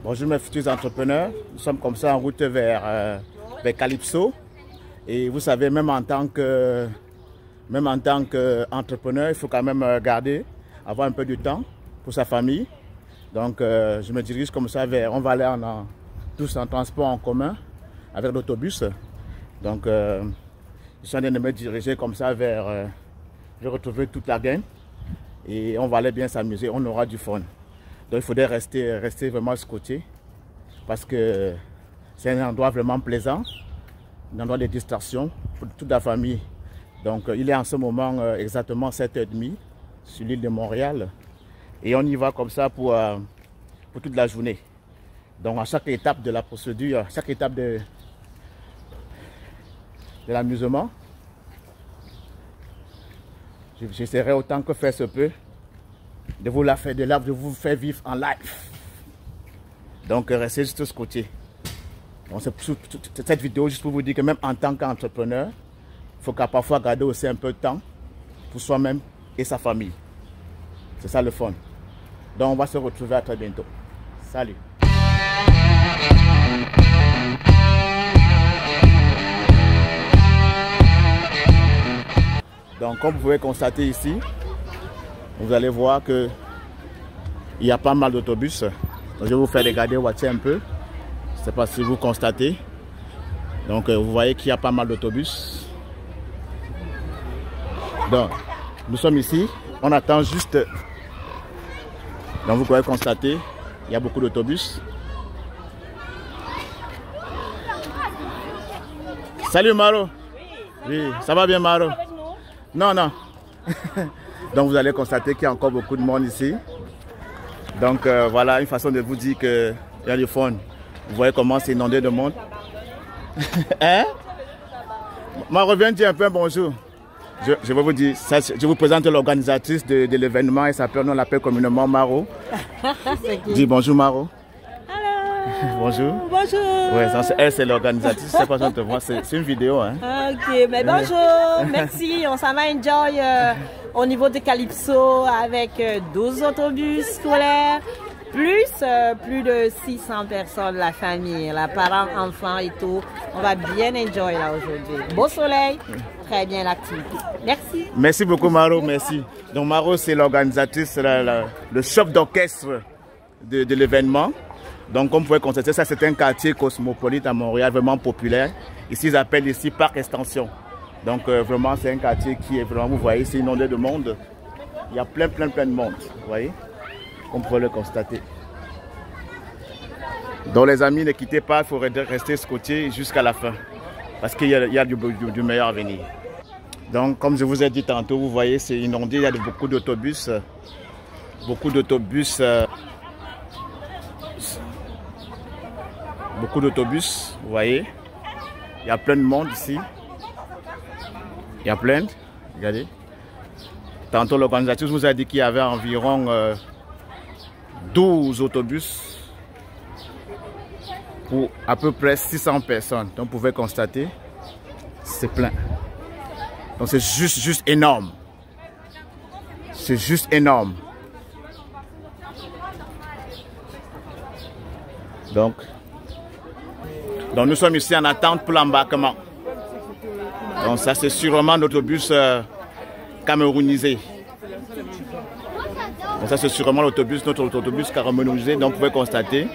Bonjour mes futurs entrepreneurs, nous sommes comme ça en route vers Calypso. Et vous savez, même en tant qu'entrepreneur, il faut quand même avoir un peu de temps pour sa famille. Donc je me dirige comme ça vers, on va aller tous en transport en commun avec l'autobus. Donc je suis en train de me diriger comme ça vers, je vais retrouver toute la gang et on va aller bien s'amuser, on aura du fun. Donc il faudrait rester vraiment scotché parce que c'est un endroit vraiment plaisant, un endroit de distraction pour toute la famille. Donc il est en ce moment exactement 7h30 sur l'île de Montréal et on y va comme ça pour toute la journée. Donc à chaque étape de la procédure, chaque étape de l'amusement, j'essaierai autant que faire se peut de vous faire vivre en live. Donc restez juste ce côté. Cette vidéo juste pour vous dire que même en tant qu'entrepreneur, il faut parfois garder aussi un peu de temps pour soi-même et sa famille. C'est ça le fun. Donc on va se retrouver à très bientôt. Salut. Donc comme vous pouvez constater ici, vous allez voir que il y a pas mal d'autobus. Je vais vous faire regarder voiture un peu. Je ne sais pas si vous constatez. Donc vous voyez qu'il y a pas mal d'autobus. Donc nous sommes ici. On attend juste. Donc vous pouvez constater, il y a beaucoup d'autobus. Salut Maro. Oui, ça va bien Maro? Non, non. Donc vous allez constater qu'il y a encore beaucoup de monde ici. Donc voilà une façon de vous dire qu'il y a du fun. Vous voyez comment c'est inondé de monde. Hein? Moi reviens dire un peu bonjour. Je vais vous dire, je vous présente l'organisatrice de l'événement et on l'appelle communément Maro. Dis bonjour Maro. Bonjour. Bonjour. Ouais, elle c'est l'organisatrice, je sais pas si on te voit, c'est une vidéo. Hein. Ok, mais bonjour, merci, on s'en va enjoy au niveau de Calypso avec 12 autobus scolaires, plus de 600 personnes, la famille, la parents, enfants et tout. On va bien enjoy là aujourd'hui. Beau soleil, très bien l'activité. Merci. Merci beaucoup Maro, merci. Donc Maro c'est l'organisatrice, le chef d'orchestre de l'événement. Donc comme vous pouvez constater, ça c'est un quartier cosmopolite à Montréal, vraiment populaire. Ici ils appellent ici Parc Extension. Donc vraiment c'est un quartier qui est vraiment, vous voyez, c'est inondé de monde. Il y a plein de monde, vous voyez, comme vous pouvez le constater. Donc les amis, ne quittez pas, il faut rester scotché jusqu'à la fin. Parce qu'il y a du meilleur à venir. Donc comme je vous ai dit tantôt, vous voyez, c'est inondé, il y a beaucoup d'autobus. Beaucoup d'autobus, vous voyez. Il y a plein de monde ici. Il y a plein, regardez. Tantôt l'organisatrice vous a dit qu'il y avait environ 12 autobus pour à peu près 600 personnes. Donc vous pouvez constater, c'est plein. Donc c'est juste énorme. C'est juste énorme. Donc nous sommes ici en attente pour l'embarquement. Donc ça c'est sûrement notre autobus camerounisé. Donc ça c'est sûrement notre autobus camerounisé. Donc vous pouvez constater.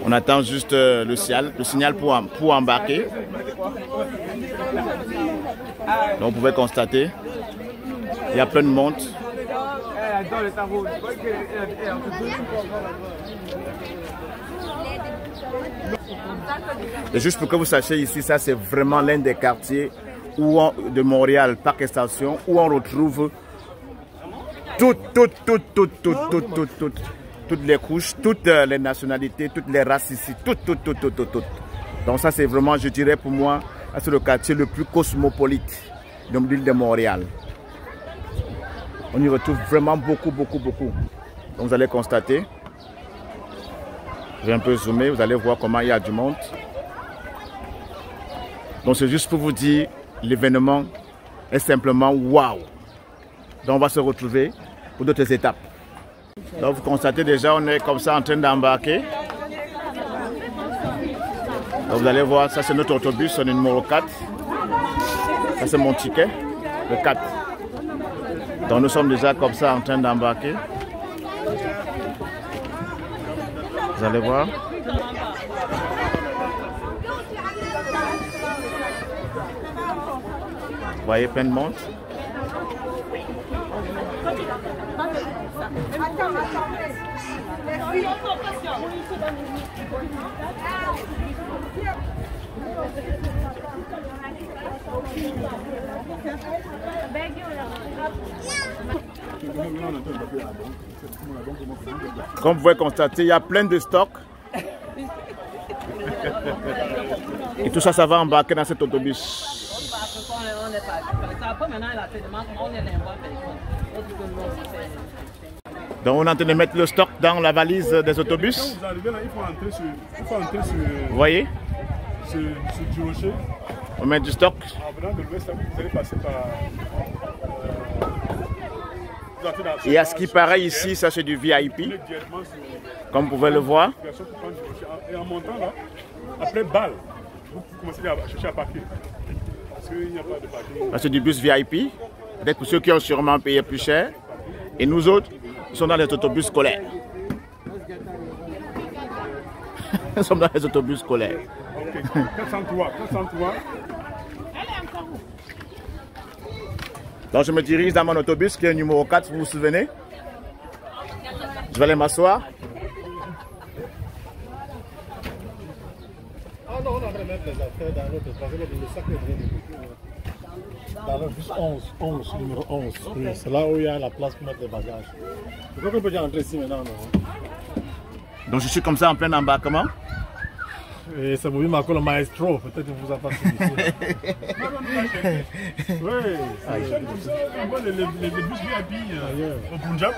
On attend juste le signal pour embarquer. Donc vous pouvez constater. Il y a plein de monde. Et juste pour que vous sachiez ici, ça c'est vraiment l'un des quartiers de Montréal, Parc Extension, où on retrouve toutes les couches, toutes les nationalités, toutes les races ici, toutes. Donc ça c'est vraiment, je dirais pour moi, c'est le quartier le plus cosmopolite de l'île de Montréal. On y retrouve vraiment beaucoup. Donc vous allez constater. Je vais un peu zoomer, vous allez voir comment il y a du monde. Donc c'est juste pour vous dire, l'événement est simplement waouh. Donc on va se retrouver pour d'autres étapes. Donc vous constatez déjà, on est comme ça en train d'embarquer. Vous allez voir, ça c'est notre autobus, numéro 4. Ça c'est mon ticket, le 4. Donc nous sommes déjà comme ça en train d'embarquer. Vous allez voir. Vous voyez plein de monde. Comme vous pouvez constater, il y a plein de stocks. Et tout ça, ça va embarquer dans cet autobus. Donc on est en train de mettre le stock dans la valise des autobus. Quand vous arrivez là, il faut entrer sur vous voyez? Sur du rocher. On met du stock. En venant de l'ouest, vous allez passer par... Et à ce qui paraît ici, ça c'est du VIP. Comme vous pouvez le voir. Et en montant là, après balle, vous commencez à chercher à parquer. Parce qu'il n'y a pas de parking. C'est du bus VIP. Peut-être pour ceux qui ont sûrement payé plus cher. Et nous autres, nous sommes dans les autobus scolaires. Nous sommes dans les autobus scolaires. Ok, 403. Donc je me dirige dans mon autobus qui est le numéro 4, vous vous souvenez? Je vais aller m'asseoir. Ah non, on va mettre les affaires dans l'autre parce que le sac est dans le bus 11, numéro 11. Oui, c'est là où il y a la place pour mettre les bagages. Je crois qu'on peut déjà entrer ici maintenant, non? Donc je suis comme ça en plein embarquement. Et c'est Bobby Marco le maestro, peut-être qu'il ne vous a pas suivi. Oui, les bus VIP au Punjab.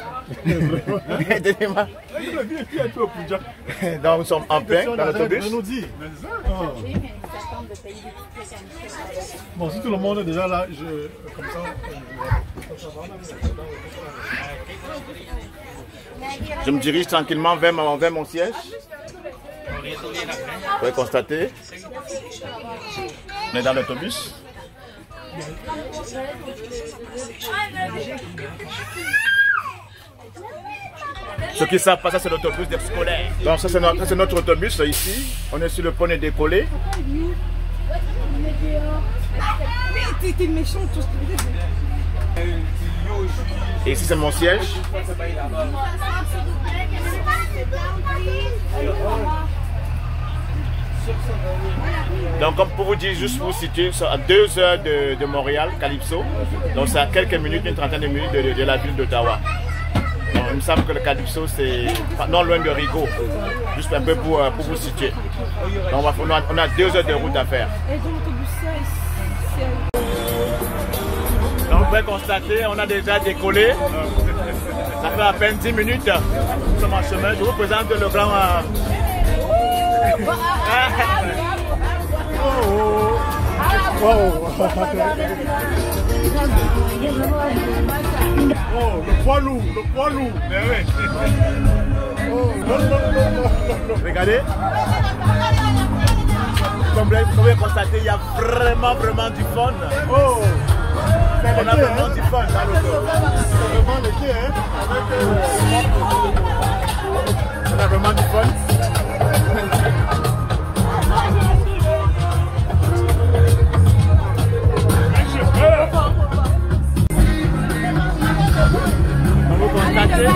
Donnez-moi. Donc nous sommes en plein dans l'autobus. Bon, si tout le monde est déjà là, comme ça. Je me dirige tranquillement vers mon siège. Vous pouvez constater, on est dans l'autobus. Ceux qui savent pas, ça c'est l'autobus des scolaires. Donc ça c'est notre autobus ici. On est sur le point de décoller. T'es méchant, tout ce que Et ici c'est mon siège. Donc comme pour vous dire, juste pour vous situer, c'est à 2 heures de Montréal, Calypso. Donc c'est à quelques minutes, une trentaine de minutes de la ville d'Ottawa. Donc il me semble que le Calypso c'est non loin de Rigaud. Juste un peu pour vous situer. Donc on a 2 heures de route à faire. Donc vous pouvez constater, on a déjà décollé. Ça fait à peine 10 minutes. Nous sommes en chemin. Je vous présente le grand... Le poids lourd. Regardez. Comme vous pouvez constater, il y a vraiment du fun. On a vraiment du fun dans l'auto. On a vraiment du fun. Vous constatez,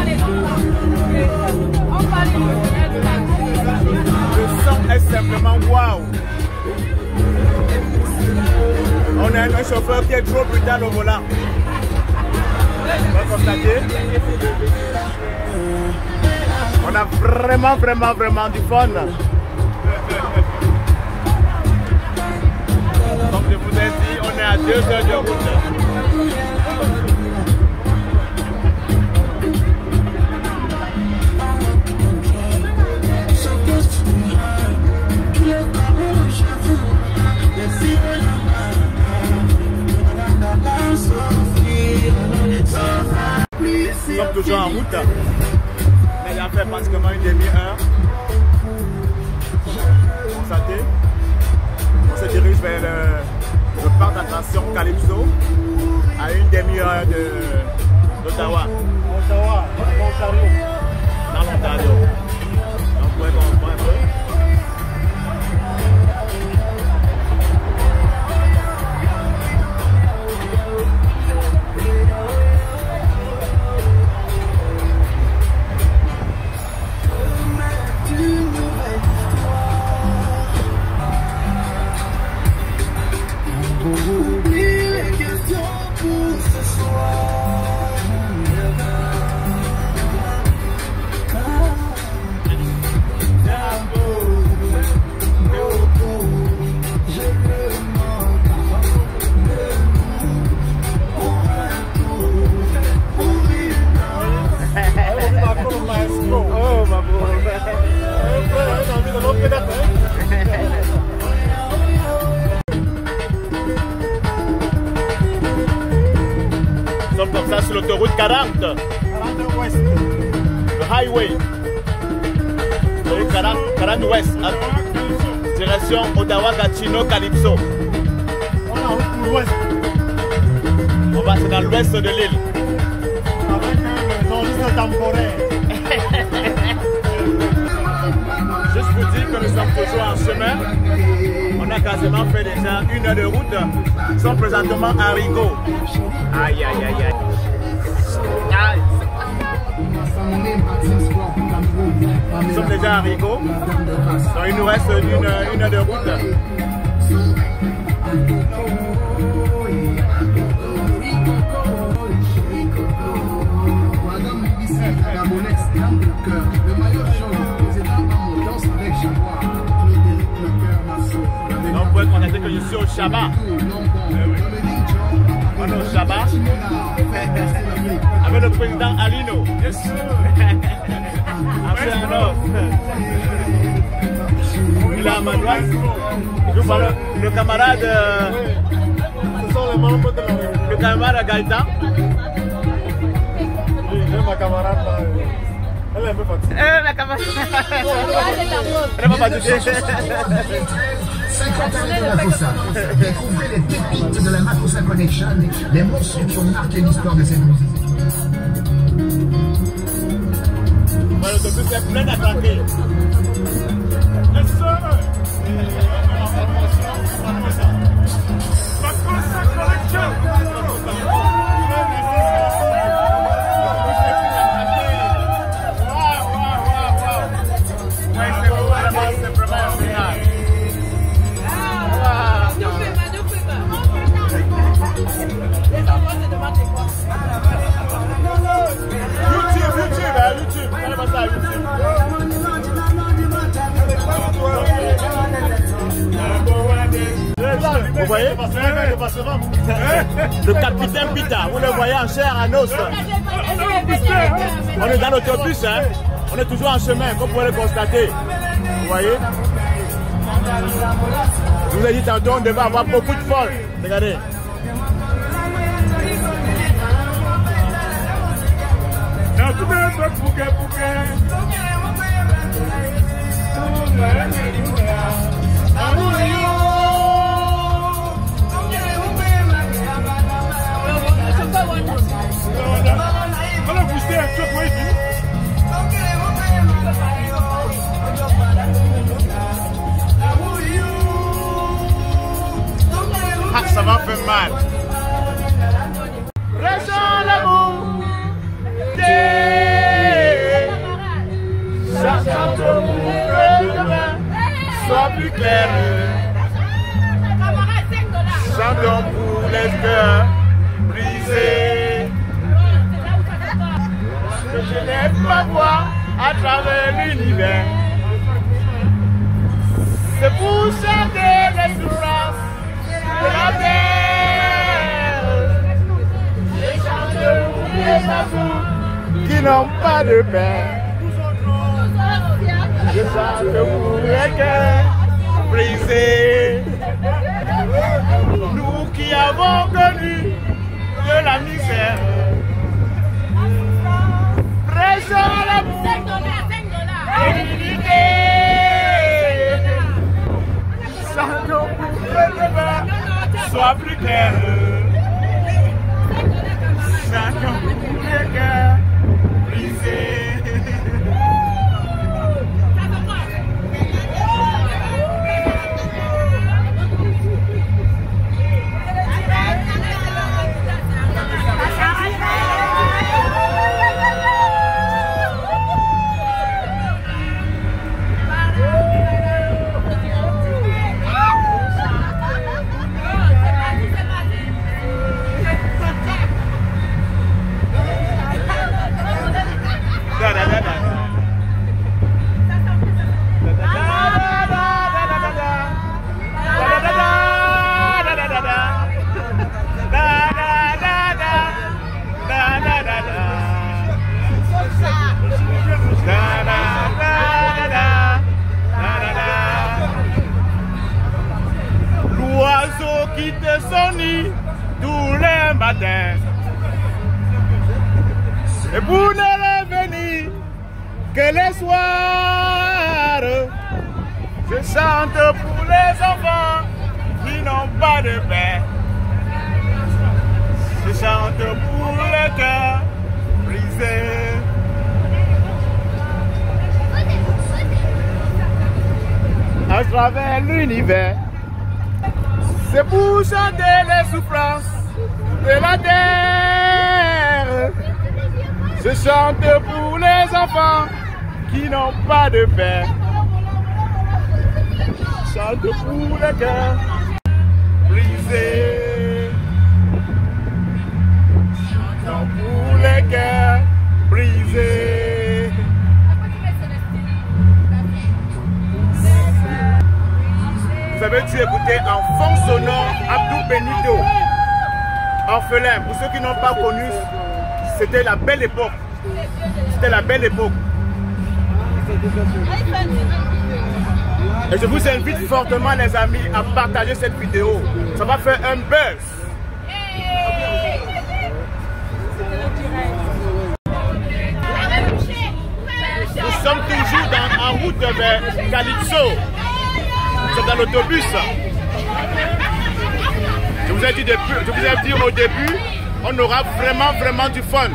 le son est simplement waouh. On a un chauffeur qui est trop brutal au volant. Vous constatez, on a vraiment du fun. Comme je vous ai dit, on est à 2 heures de route. Nous sommes toujours en route. Calypso, à une demi-heure d'Ottawa. Ottawa, Ontario. Dans l'Ontario. Donc, vous pouvez comprendre un peu. Nous sommes comme ça sur l'autoroute 40. 40 ouest. Le highway. L'autoroute 40 ouest. Direction Ottawa-Gatineau, Calypso. On est en route pour l'ouest. On va c'est dans l'ouest de l'île. Avec un nordiste temporaire. Juste pour dire que nous sommes toujours en chemin. On a quasiment fait déjà 1 heure de route. Nous sommes présentement à Rigaud. Aïe, aïe, aïe, aïe. Aïe. Nous sommes déjà à Rigaud. Donc il nous reste 1 heure de route. Donc vous pouvez constater que je suis au Shabbat. On est au Shabbat avec le président Alino. Après un autre. Il est à ma droite. Je vous parle le camarade. Ce sont les membres de la République. Le camarade Gaïta. J'ai ma camarade là. Elle est un peu fatiguée. La camarade. Elle n'est pas fatiguée. 50 années de la Fossa. Découvrez les pépites de la Makossa Connection, les morceaux qui ont marqué l'histoire de cette musique. L'autobus est plein d'attaquer. Vous voyez le capitaine Pita, vous le voyez en chair à os. On est dans l'autobus, hein. On est toujours en chemin, comme vous pouvez le constater. Vous voyez. Je vous ai dit tantôt, on devait avoir beaucoup de folk. Regardez. Ah, ça va faire mal. Restons l'amour. Chacun de nous que demain soit plus clair. Chantons pour les cœurs brisés. Que je lève ma voix à travers l'univers. C'est pour chanter les souffrances de la terre. Je chante pour les amours qui n'ont pas de père. Je chante pour les cœurs brisés. Nous qui avons connu de la misère. Prêchons l'amour et l'unité. Chantons pour que demain soit soit plus clair. Chacun pour les cœurs brisés. L'oiseau quitte son nid tous les matins et pour ne revenir que les soirs. Je chante pour les enfants qui n'ont pas de paix. Je chante pour les cœurs brisés. À travers l'univers, c'est pour chanter les souffrances de la terre. Je chante pour les enfants qui n'ont pas de paix. Je chante pour les cœurs brisés. Je chante pour les cœurs brisés. Vous avez dû écouter en fond sonore Abdou Benito, Orphelin. Pour ceux qui n'ont pas connu, c'était la belle époque. C'était la belle époque. Et je vous invite fortement les amis à partager cette vidéo. Ça va faire un buzz. Nous sommes toujours en route vers Calypso. Nous sommes dans l'autobus. Je vous ai dit au début, on aura vraiment du fun.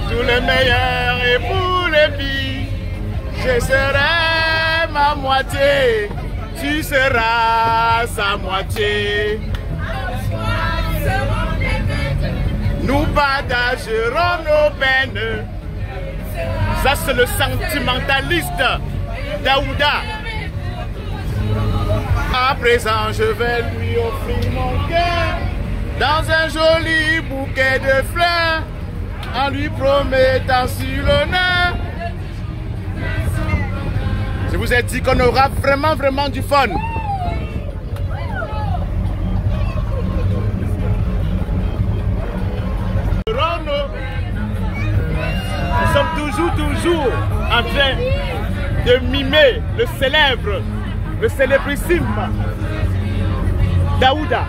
Tout le meilleur et pour les filles, je serai ma moitié, tu seras sa moitié. Nous partagerons nos peines. Ça c'est le sentimentaliste Daouda. À présent je vais lui offrir mon cœur dans un joli bouquet de fleurs, en lui promettant sur l'honneur. Je vous ai dit qu'on aura vraiment du fun. Nous sommes toujours en train de mimer le célèbre, le célébrissime Daouda.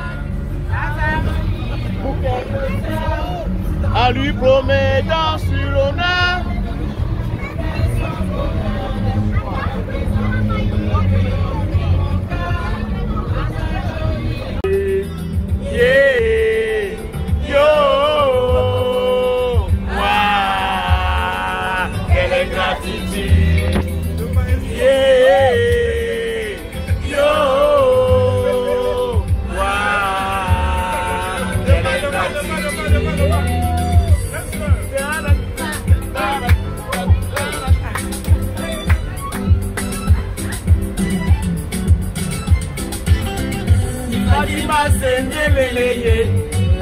En lui promettant sur l'honneur. Yeah, yo, wow, quelle est gratitude. Yeah, yo, wow, quelle est gratitude.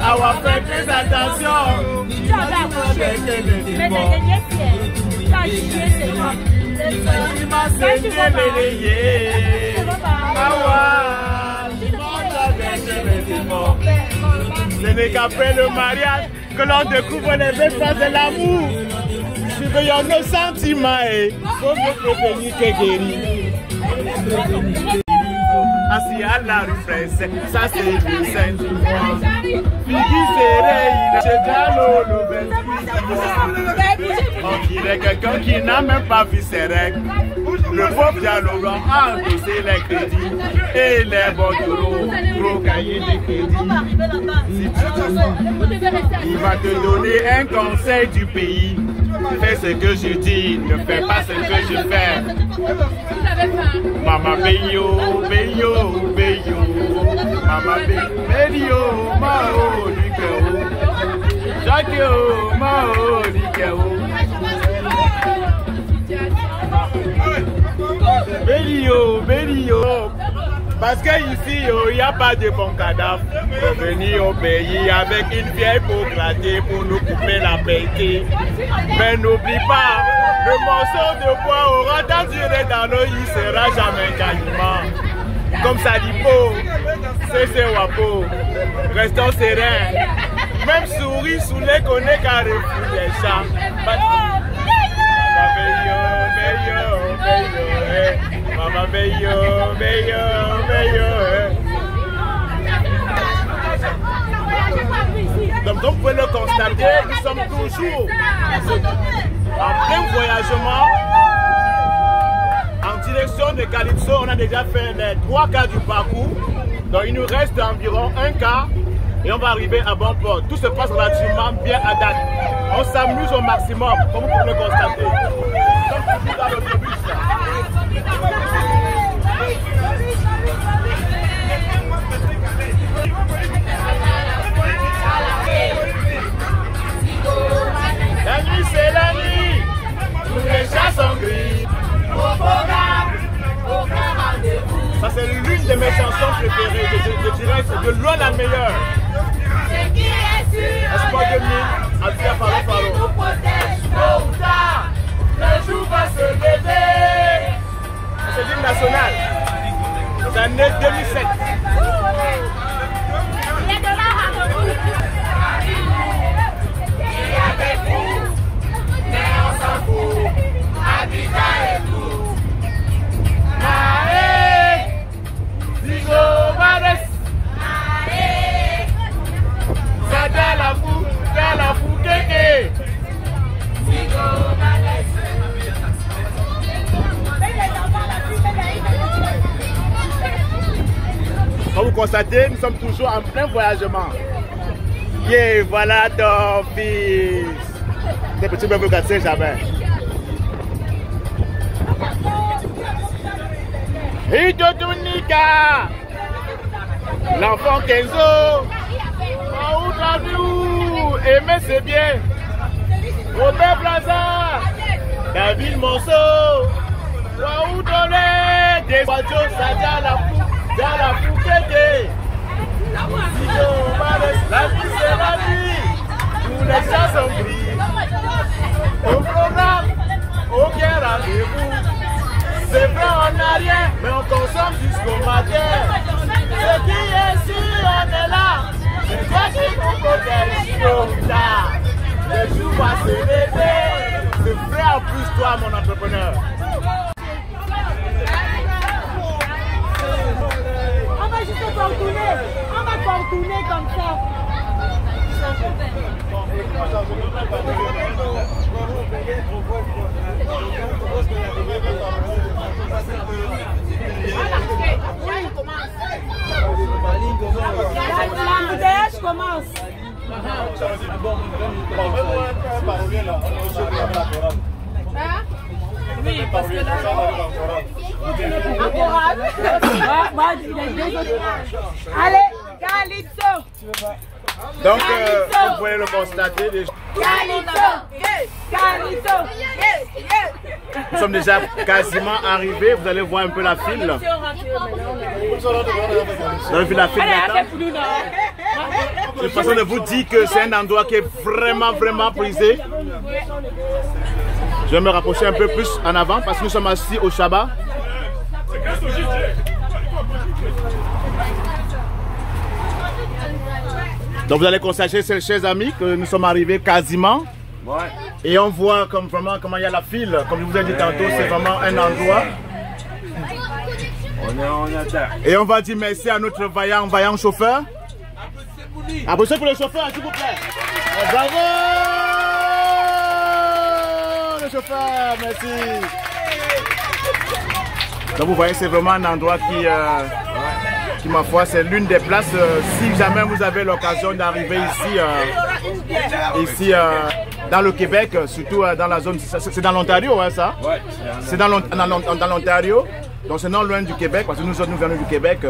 Avoir fait très attention. Ce n'est qu'après le mariage que l'on découvre les vraies faces de l'amour. Surveillons nos sentiments et faut mieux prévenir que guérir. assis à la rue Fraisse, ça c'est le Saint-Ouen. Figui Serreille, chez Diallo, on dirait quelqu'un qui n'a même pas vu ses règles. Le pauvre Diallo a encaissé les crédits et les bordereaux, gros cahier de crédit. Il va te donner un conseil du pays. Fais ce que je dis, ne fais pas ce que je fais. Mama Beyo, Beyo, Beyo. Mama Beyo, Mao, Nikeo. Jacques, Mao, Nikeo. Beyo, Beyo. Parce qu'ici, il n'y a pas de bon cadavre. Venir au pays avec une vieille peau grattée pour nous couper la bêtise. Mais n'oublie pas, le morceau de bois aura tant duré dans l'eau, il sera jamais calmant. Comme ça dit beau, c'est wapo. Restons sereins. Même souris sous les connaît car refuse les chats. Mama Beyo, Beyo, Beyo. Donc comme vous pouvez le constater, nous sommes toujours en plein voyagement en direction de Calypso. On a déjà fait les 3 quarts du parcours. Donc il nous reste environ 1 quart et on va arriver à bon port. Tout se passe relativement bien à date. On s'amuse au maximum, comme vous pouvez le constater. Nous sommes toujours dans l'autobus. La nuit c'est la nuit, tous les chats sont gris. Ça c'est l'une de mes chansons préférées, je dirais c'est de loin la meilleure. Espoir 2000, Alpha Faro Faro. Le jour va se lever. C'est l'hymne national. C'est l'année 2007. Comme vous constatez, nous sommes toujours en plein voyagement. Yeah, voilà ton fils. Ces petits bébés cassés jamais. Itotunika, l'enfant Kenzo. Où t'as-tu? Aimer c'est bien. Robert Plaza, David Monceau. Où t'en des voitures, ça dit à la fou. Dans la Fouquette, la vie c'est la vie, tous les chats sont gris. Au programme, aucun rendez-vous. C'est vrai on n'a rien, mais on consomme jusqu'au matin. Ce qui est sûr, on est là. C'est toi qui nous protège. Le jour va se lever. C'est vrai en plus toi mon entrepreneur. On va contourner comme ça. L'embouteillage commence. Oui, parce que là, allez, Calypso. Donc, vous pouvez le constater déjà. Nous sommes déjà quasiment arrivés. Vous allez voir un peu la file. Vous avez vu la file maintenant. De toute façon, de vous dire que c'est un endroit qui est vraiment prisé. Je vais me rapprocher un peu plus en avant parce que nous sommes assis au Shabbat. Donc vous allez constater, chers amis, que nous sommes arrivés quasiment. Et on voit vraiment comment il y a la file. Comme je vous ai dit tantôt, c'est vraiment un endroit On attend. Et on va dire merci à notre vaillant chauffeur. Applaudissez pour le chauffeur, s'il vous plaît. Bravo! Le chauffeur, merci. Donc vous voyez, c'est vraiment un endroit qui ma foi, c'est l'une des places, si jamais vous avez l'occasion d'arriver ici dans le Québec, surtout dans la zone, c'est dans l'Ontario, hein, ça? Ouais, c'est dans l'Ontario, donc c'est non loin du Québec, parce que nous venons du Québec,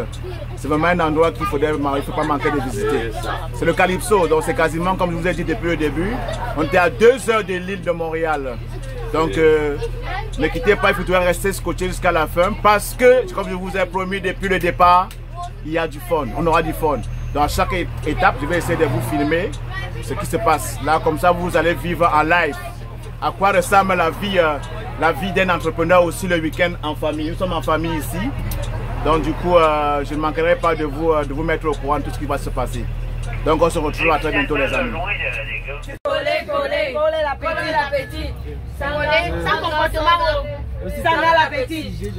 c'est vraiment un endroit qu'il ne faut pas manquer de visiter. C'est le Calypso, donc c'est quasiment, comme je vous ai dit depuis le début, on était à 2 heures de l'île de Montréal. Donc ne quittez pas, il faudra rester scotché jusqu'à la fin, parce que, comme je vous ai promis depuis le départ, il y a du fun, on aura du fun. Dans chaque étape, je vais essayer de vous filmer ce qui se passe. Là, comme ça, vous allez vivre en live. À quoi ressemble la vie d'un entrepreneur aussi le week-end en famille. Nous sommes en famille ici. Donc du coup, je ne manquerai pas de vous mettre au courant de tout ce qui va se passer. Donc on se retrouve à très bientôt les amis. Coller l'appétit. Sans comportement. Sans l'appétit.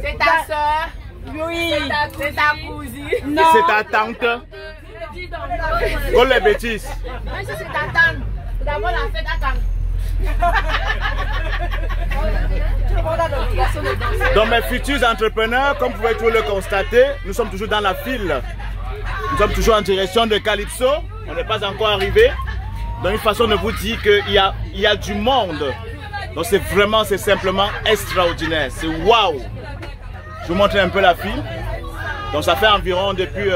C'est ta soeur. Oui. C'est ta cousine. C'est ta tante. Oh les bêtises. Même si c'est ta tante. D'abord la fête à tante. Donc mes futurs entrepreneurs, comme vous pouvez toujours le constater, nous sommes toujours dans la file. Nous sommes toujours en direction de Calypso. On n'est pas encore arrivé. Donc une façon de vous dire qu'il y a du monde. Donc c'est simplement extraordinaire. C'est waouh. Je vous montre un peu la file. Donc ça fait environ depuis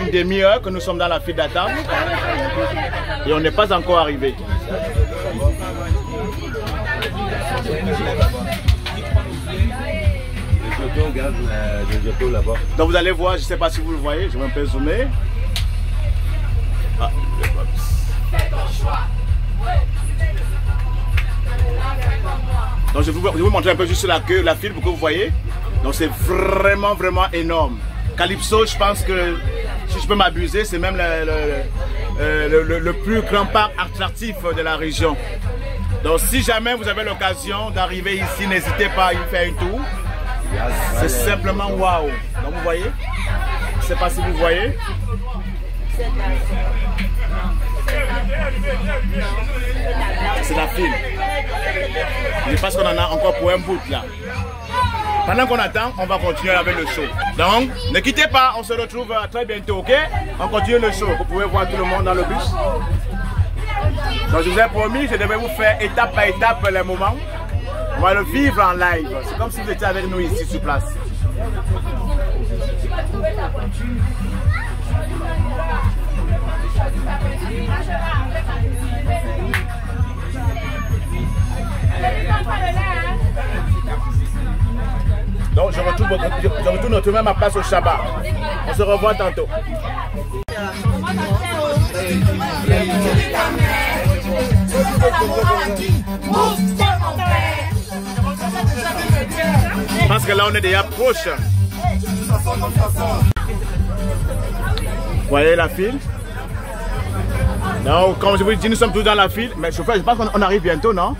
une demi-heure que nous sommes dans la file d'attente. Et on n'est pas encore arrivé. Donc vous allez voir, je ne sais pas si vous le voyez, je vais un peu zoomer. Ah, donc je vais vous montrer un peu juste la queue, la file pour que vous voyez. Donc c'est vraiment énorme. Calypso, je pense que si je peux m'abuser, c'est même le plus grand parc attractif de la région. Donc si jamais vous avez l'occasion d'arriver ici, n'hésitez pas à y faire un tour. C'est simplement waouh. Donc vous voyez, je ne sais pas si vous voyez. C'est la file. Je pense qu'on en a encore pour un bout là. Pendant qu'on attend, on va continuer avec le show. Donc, ne quittez pas, on se retrouve très bientôt, ok? On continue le show. Vous pouvez voir tout le monde dans le bus. Donc, je vous ai promis, je devais vous faire étape par étape les moments. On va le vivre en live. C'est comme si vous étiez avec nous ici sur place. Donc je retourne retrouver ma place au Shabbat. On se revoit tantôt. Je pense que là on est déjà proche. Vous voyez la file? Donc comme je vous dis, nous sommes tous dans la file. Mais chauffeur, je pense qu'on arrive bientôt, non?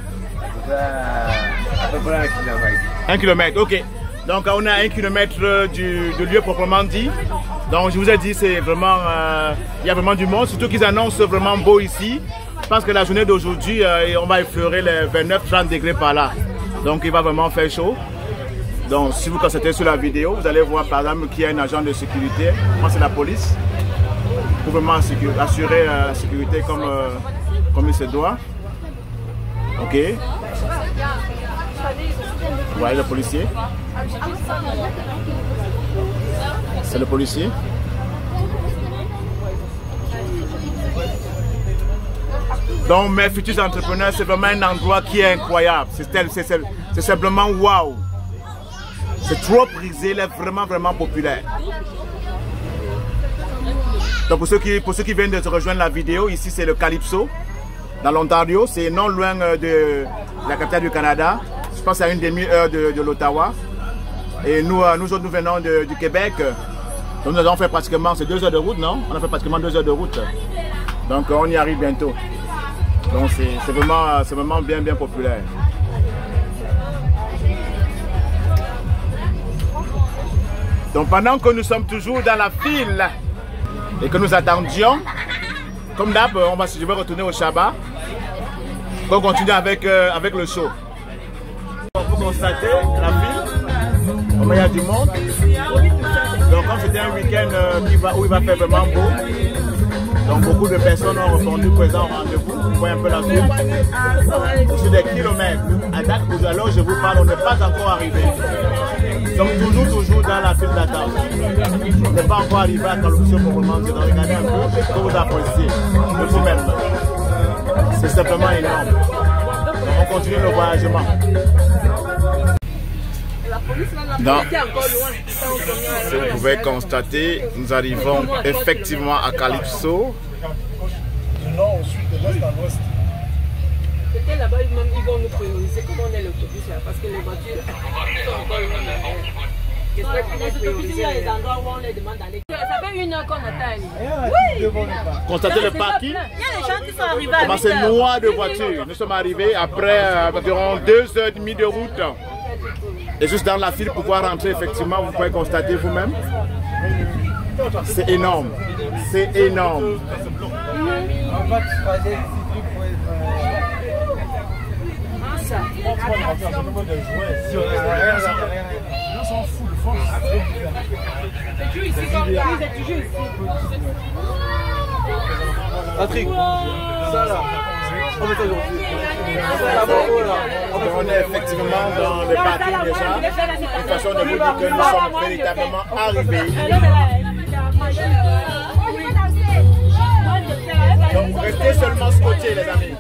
À peu près 1 kilomètre. 1 kilomètre, ok. Donc on est à 1 kilomètre du lieu proprement dit. Donc je vous ai dit, c'est vraiment, il y a vraiment du monde, surtout qu'ils annoncent vraiment beau ici. Je pense que la journée d'aujourd'hui, on va effleurer les 29-30 degrés par là. Donc il va vraiment faire chaud. Donc si vous constatez sur la vidéo, vous allez voir par exemple qu'il y a un agent de sécurité. Moi c'est la police. Pour vraiment assurer la sécurité comme il se doit. Ok. Vous voyez le policier? C'est le policier. Donc mes futurs entrepreneurs, c'est vraiment un endroit qui est incroyable. C'est simplement waouh. C'est trop prisé, il est vraiment populaire. Donc pour ceux qui viennent de se rejoindre la vidéo, ici c'est le Calypso, dans l'Ontario. C'est non loin de la capitale du Canada. Je pense à une demi-heure de l'Ottawa. Et nous venons du Québec. Donc nous avons fait pratiquement, c'est 2 heures de route, non? On a fait pratiquement 2 heures de route. Donc on y arrive bientôt. Donc c'est vraiment bien populaire. Donc pendant que nous sommes toujours dans la file et que nous attendions, comme d'hab, je vais retourner au Shabbat pour continuer avec le show. On peut constater la file, il y a du monde. Donc comme c'était un week-end où il va faire vraiment beau, donc beaucoup de personnes ont répondu présent au rendez-vous. Vous voyez un peu la file. Sur des kilomètres. À date où alors je vous parle, on n'est pas encore arrivé. Nous sommes toujours dans la file d'attente. On n'est pas encore arrivé à Calypso pour vous mentir. Donc regardez un peu, pour vous apprécier. Vous-même. C'est simplement énorme. Donc on continue le voyagement. Donc, si vous pouvez constater, nous arrivons effectivement à Calypso. Du nord au sud, de l'est à l'ouest. Peut-être là-bas, ils vont nous prioriser comment on est l'autobus là, parce que les voitures sont encore loin. J'espère qu'ils vont prioriser. Il y a des endroits où on les demande d'aller. Ça fait 1 heure qu'on attend. Oui! Constatez le parking. Il y a des gens qui sont arrivés à 8 c'est noir de voitures. Nous sommes arrivés après environ 2h30 de route. Et juste dans la file pour pouvoir rentrer, effectivement, vous pouvez constater vous-même. C'est énorme. C'est énorme. Patrick, ça là, on est aujourd'hui. On est effectivement dans le parking déjà. De façon de vous dire que nous sommes véritablement arrivés. Donc restez seulement scotchés les amis.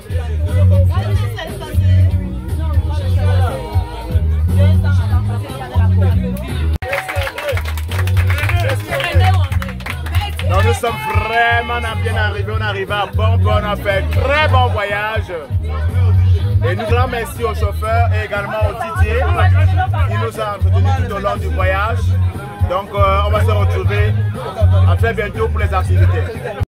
Donc nous sommes vraiment bien arrivés, on est arrivé à bon port, on a fait un très bon voyage. Et nous grand merci au chauffeur et également au Didier qui nous a entretenus tout au long du voyage. Donc on va se retrouver à très bientôt pour les activités.